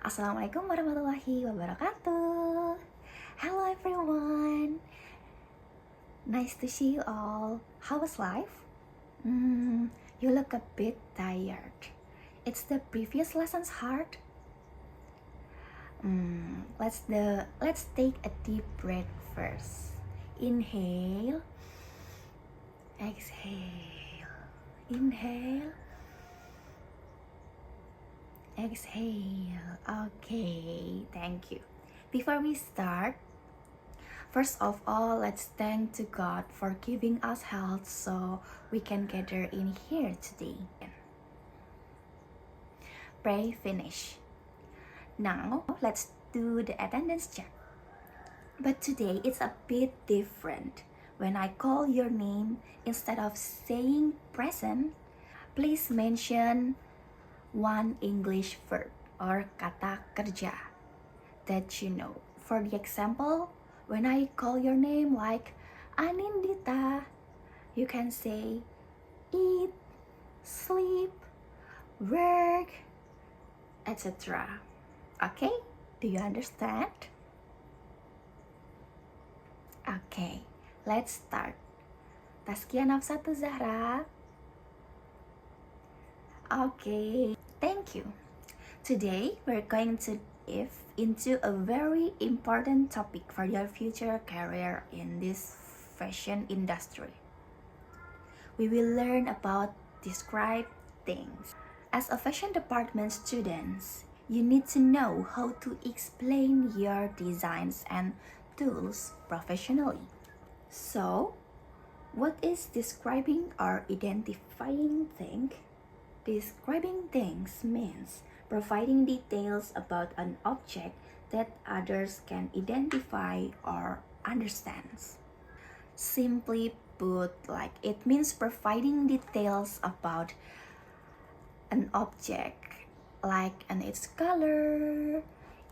Assalamualaikum warahmatullahi wabarakatuh. Hello everyone. Nice to see you all. How was life? You look a bit tired. It's the previous lesson's hard. Let's take a deep breath first. Inhale. Exhale. Inhale. Exhale. Okay, thank you. Before we start, first of all, let's thank to God for giving us health so we can gather in here today. Pray finish. Now, let's do the attendance check. But today it's a bit different. When I call your name, instead of saying present, please mention one English verb or kata kerja that you know. For the example, when I call your name like Anindita, you can say eat, sleep, work, etc. Okay? Do you understand? Okay, let's start. Tazkiyah Nafsatu Zahra. Okay, thank you. Today, we're going to dive into a very important topic for your future career in this fashion industry. We will learn about describe things. As a fashion department students, you need to know how to explain your designs and tools professionally. So, what is describing or identifying thing? Describing things means providing details about an object that others can identify or understand. Simply put, like it means providing details about an object, like its color,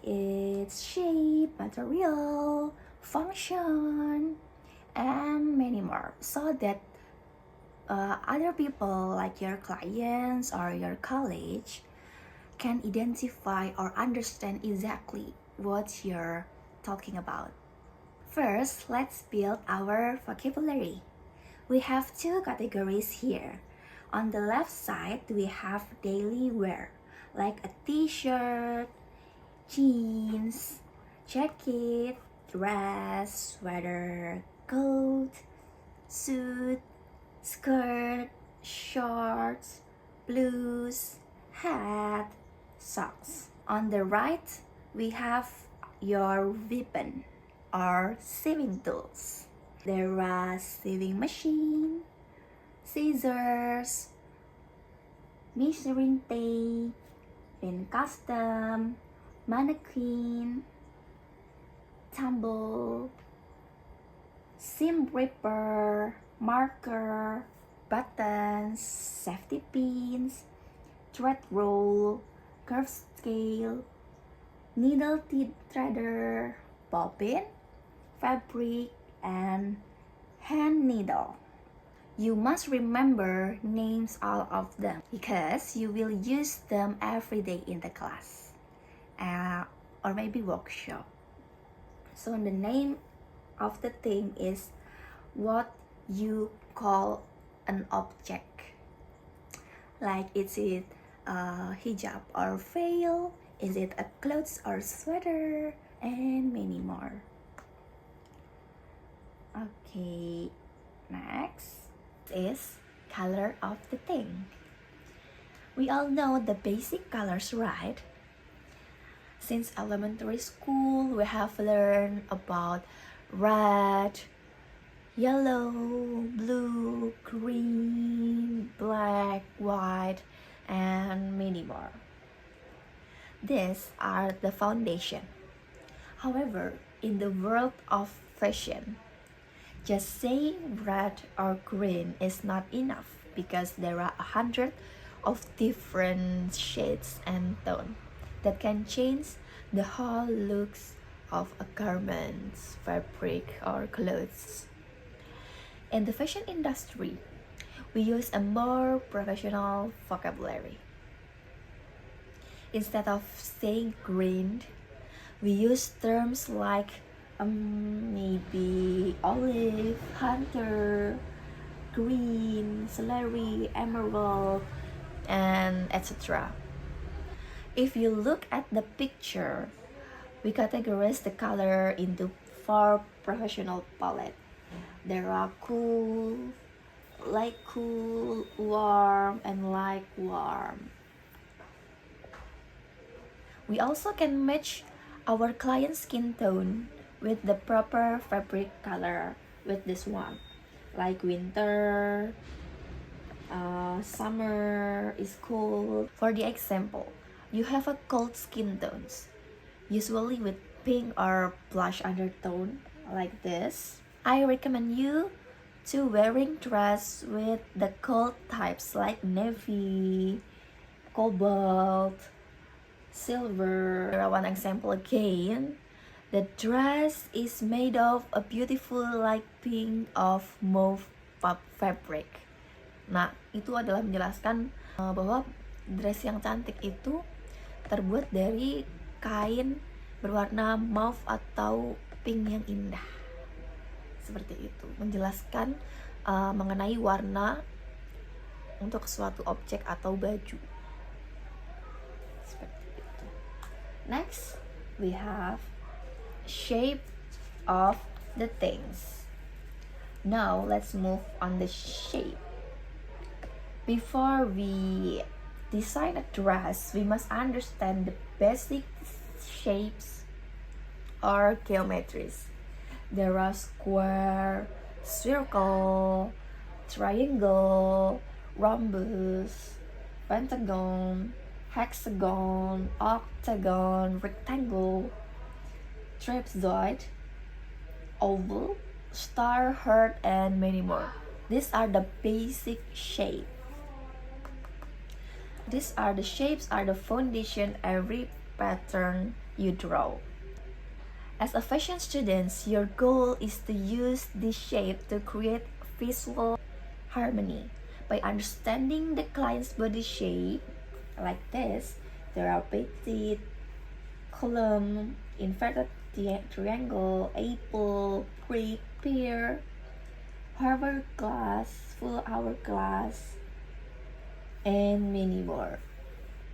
its shape, material, function, and many more, so that other people like your clients or your college can identify or understand exactly what you're talking about. First, let's build our vocabulary. We have two categories here. On the left side, we have daily wear, like a t-shirt, jeans, jacket, dress, sweater, coat, suit, skirt, shorts, blouse, hat, socks. On the right, we have your weapon or sewing tools. There are sewing machine, scissors, measuring tape, pin custom, mannequin, tumble, seam ripper, marker, buttons, safety pins, thread roll, curve scale, needle threader, bobbin, fabric, and hand needle. You must remember names all of them because you will use them every day in the class or maybe workshop. So the name of the thing is what you call an object. Like is it a hijab or veil? Is it a clothes or sweater? And many more. Okay, next is color of the thing. We all know the basic colors, right? Since elementary school, we have learned about red, yellow, blue, green, black, white, and many more. These are the foundation. However, in the world of fashion, just saying red or green is not enough because there are 100 of different shades and tone that can change the whole looks of a garment, fabric, or clothes. In the fashion industry, we use a more professional vocabulary. Instead of saying green, we use terms like maybe olive, hunter, green, celery, emerald, and etc. If you look at the picture, we categorize the color into 4 professional palette. There are cool, light cool, warm, and light warm. We also can match our client's skin tone with the proper fabric color with this one. Like winter, summer is cold. For the example, you have a cold skin tones, usually with pink or blush undertone like this. I recommend you to wearing dress with the cold types like navy, cobalt, silver. One example again. The dress is made of a beautiful light pink of mauve fabric. Nah, itu adalah menjelaskan bahwa dress yang cantik itu terbuat dari kain berwarna mauve atau pink yang indah. Seperti itu, menjelaskan mengenai warna untuk suatu objek atau baju. Seperti itu. Next, we have shape of the things. Now, let's move on the shape. Before we design a dress, we must understand the basic shapes or geometries. There are square, circle, triangle, rhombus, pentagon, hexagon, octagon, rectangle, trapezoid, oval, star, heart, and many more. These are the basic shape. These are the shapes are the foundation every pattern you draw. As a fashion student, your goal is to use this shape to create visual harmony. By understanding the client's body shape, like this, there are petite, column, inverted triangle, apple, brick, pear, hourglass, full hourglass, and many more.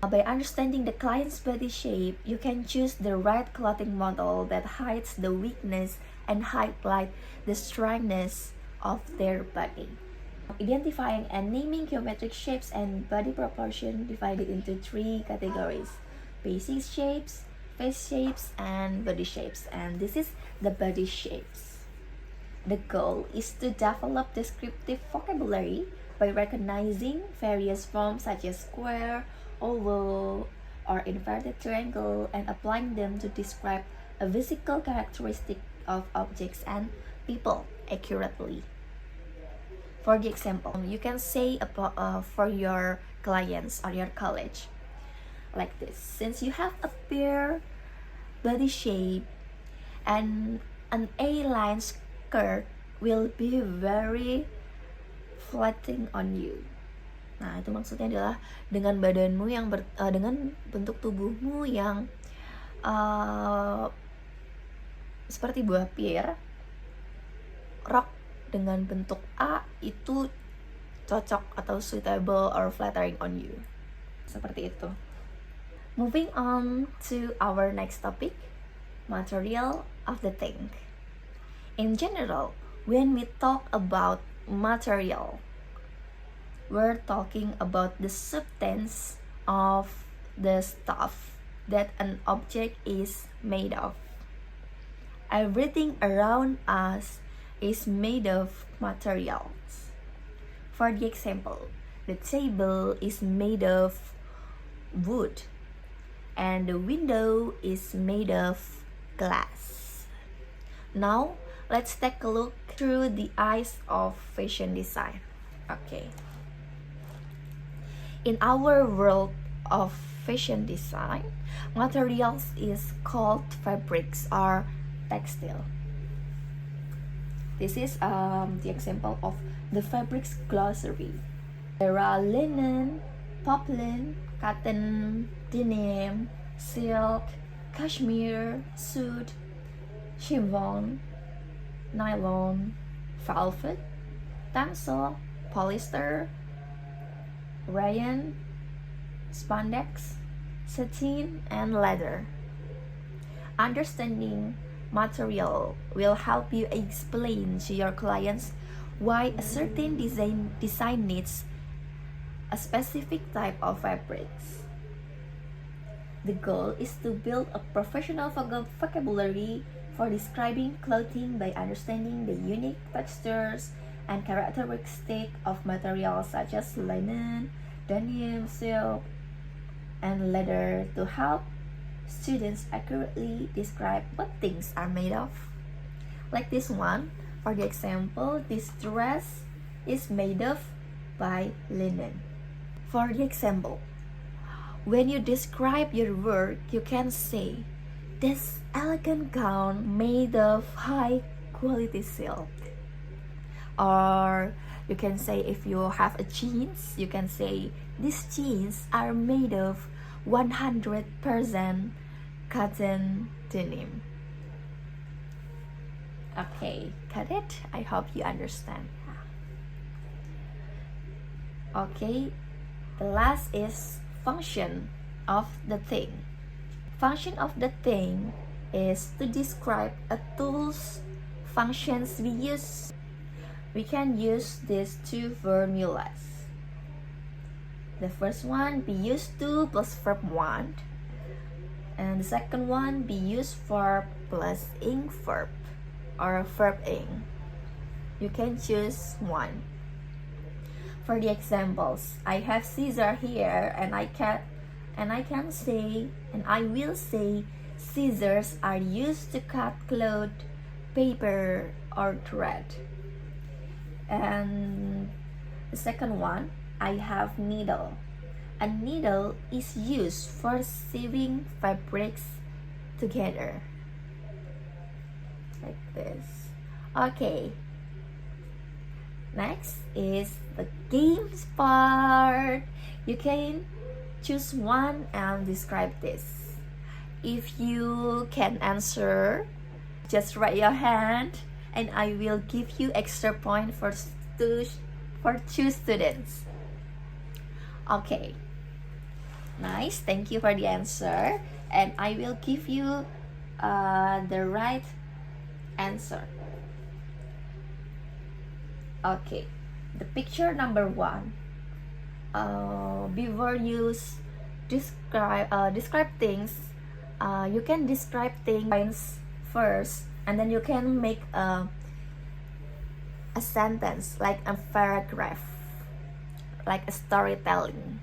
By understanding the client's body shape, you can choose the right clothing model that hides the weakness and highlight the strengthness of their body. Identifying and naming geometric shapes and body proportion divided into 3 categories: basic shapes, face shapes, and body shapes. And this is the body shapes. The goal is to develop descriptive vocabulary by recognizing various forms such as square, oval, or inverted triangle and applying them to describe a physical characteristic of objects and people accurately. For the example, you can say for your clients or your college like this: since you have a pear body shape and an A-line skirt will be very flattering on you. Nah, itu maksudnya adalah dengan badanmu yang dengan bentuk tubuhmu yang seperti buah pear, rok dengan bentuk A itu cocok atau suitable or flattering on you. Seperti itu. Moving on to our next topic, material of the thing. In general, when we talk about material, we're talking about the substance of the stuff that an object is made of. Everything around us is made of materials. For the example, the table is made of wood and the window is made of glass. Now, let's take a look through the eyes of fashion design. Okay. In our world of fashion design, materials is called fabrics or textile. This is the example of the fabrics glossary. There are linen, poplin, cotton, denim, silk, cashmere, suit, chiffon, nylon, velvet, tencel, polyester, rayon, spandex, satin, and leather. Understanding material will help you explain to your clients why a certain design needs a specific type of fabrics. The goal is to build a professional vocabulary for describing clothing by understanding the unique textures and characteristics of materials such as linen, denim, silk, and leather to help students accurately describe what things are made of. Like this one, for the example, this dress is made of by linen. For the example, when you describe your work, you can say, this elegant gown made of high quality silk. Or you can say, if you have a jeans, you can say, these jeans are made of 100% cotton denim. Okay, got it? I hope you understand. Okay, the last is function of the thing. Function of the thing is to describe a tool's functions we use. We can use these two formulas. The first one, be used to plus verb want, and the second one, be used verb plus ing verb or verb ing. You can choose one. For the examples, I have scissor here, and I will say scissors are used to cut cloth, paper, or thread. And the second one, I have needle. A needle is used for sewing fabrics together. Like this. Okay. Next is the games part. You can choose one and describe this. If you can answer, just raise your hand and I will give you extra point for two students. Okay. Nice, thank you for the answer. And I will give you the right answer. Okay, the picture number 1. Before you describe things, you can describe things first, and then you can make a sentence, like a paragraph, like a storytelling.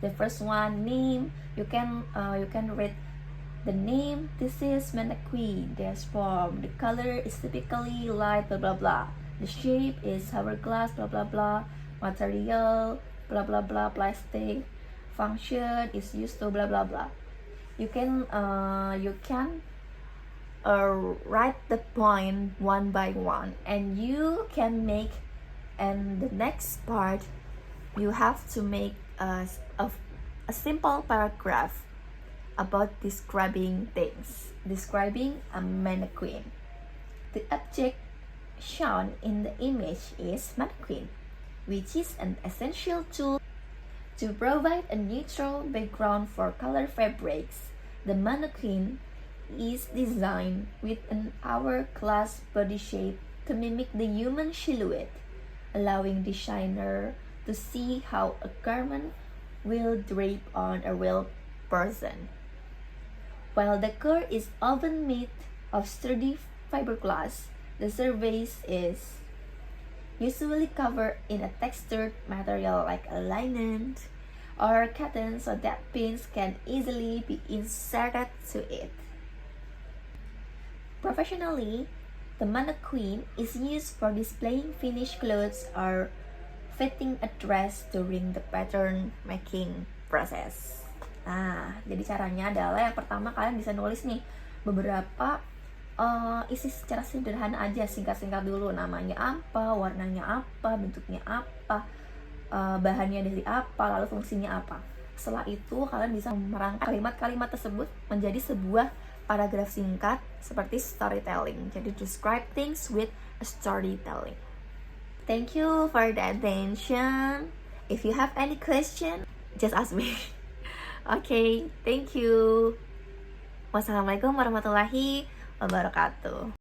The first one, name. You can read the name. This is mannequin. This form. The color is typically light. Blah blah blah. The shape is hourglass. Blah blah blah. Material. Blah blah blah. Plastic. Function is used to blah blah blah. You can write the point one by one, and you can make. And the next part, you have to make a simple paragraph about describing things, describing a mannequin. The object shown in the image is mannequin, which is an essential tool to provide a neutral background for color fabrics. The mannequin is designed with an hourglass body shape to mimic the human silhouette, allowing designer to see how a garment will drape on a real person. While the core is often made of sturdy fiberglass, the surface is usually covered in a textured material like a linen or cotton, so that pins can easily be inserted to it. Professionally, the mannequin is used for displaying finished clothes or fitting a dress during the pattern making process. Nah, jadi caranya adalah yang pertama kalian bisa nulis nih beberapa isi secara sederhana aja, singkat-singkat dulu, namanya apa, warnanya apa, bentuknya apa, bahannya dari apa, lalu fungsinya apa. Setelah itu kalian bisa merangkai kalimat-kalimat tersebut menjadi sebuah paragraf singkat seperti storytelling. Jadi describe things with a storytelling. Thank you for the attention. If you have any question, just ask me. Okay, thank you. Wassalamualaikum warahmatullahi wabarakatuh.